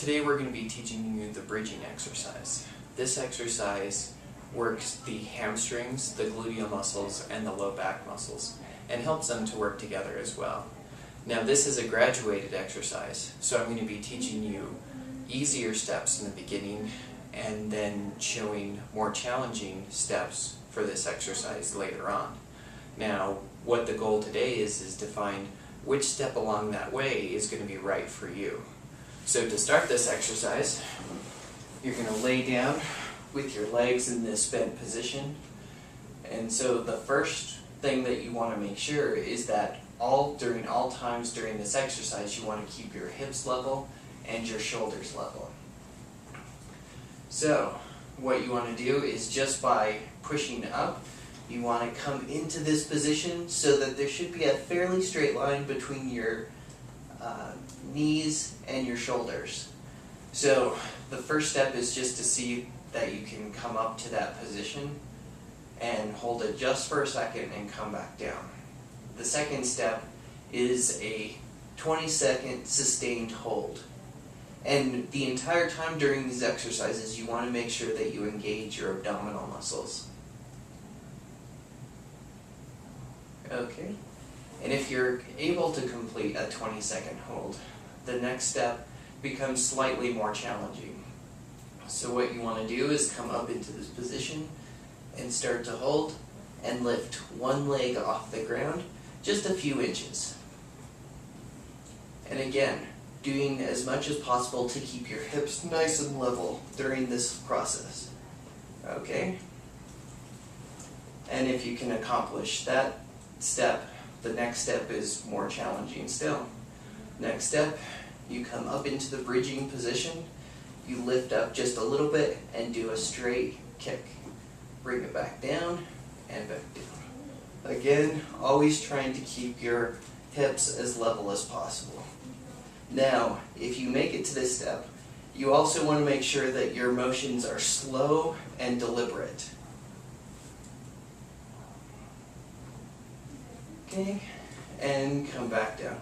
Today we're going to be teaching you the bridging exercise. This exercise works the hamstrings, the gluteal muscles, and the low back muscles, and helps them to work together as well. Now this is a graduated exercise, so I'm going to be teaching you easier steps in the beginning and then showing more challenging steps for this exercise later on. Now what the goal today is to find which step along that way is going to be right for you. So to start this exercise, you're going to lay down with your legs in this bent position. And so the first thing that you want to make sure is that during all times during this exercise, you want to keep your hips level and your shoulders level. So what you want to do is, just by pushing up, you want to come into this position so that there should be a fairly straight line between your knees and your shoulders. So the first step is just to see that you can come up to that position and hold it just for a second and come back down. The second step is a 20-second sustained hold. And the entire time during these exercises, you want to make sure that you engage your abdominal muscles. Okay. And if you're able to complete a 20-second hold, the next step becomes slightly more challenging. So what you want to do is come up into this position and start to hold and lift one leg off the ground just a few inches. And again, doing as much as possible to keep your hips nice and level during this process. Okay? And if you can accomplish that step, the next step is more challenging still. Next step, you come up into the bridging position, you lift up just a little bit and do a straight kick. Bring it back down and back down. Again, always trying to keep your hips as level as possible. Now, if you make it to this step, you also want to make sure that your motions are slow and deliberate. Okay, and come back down.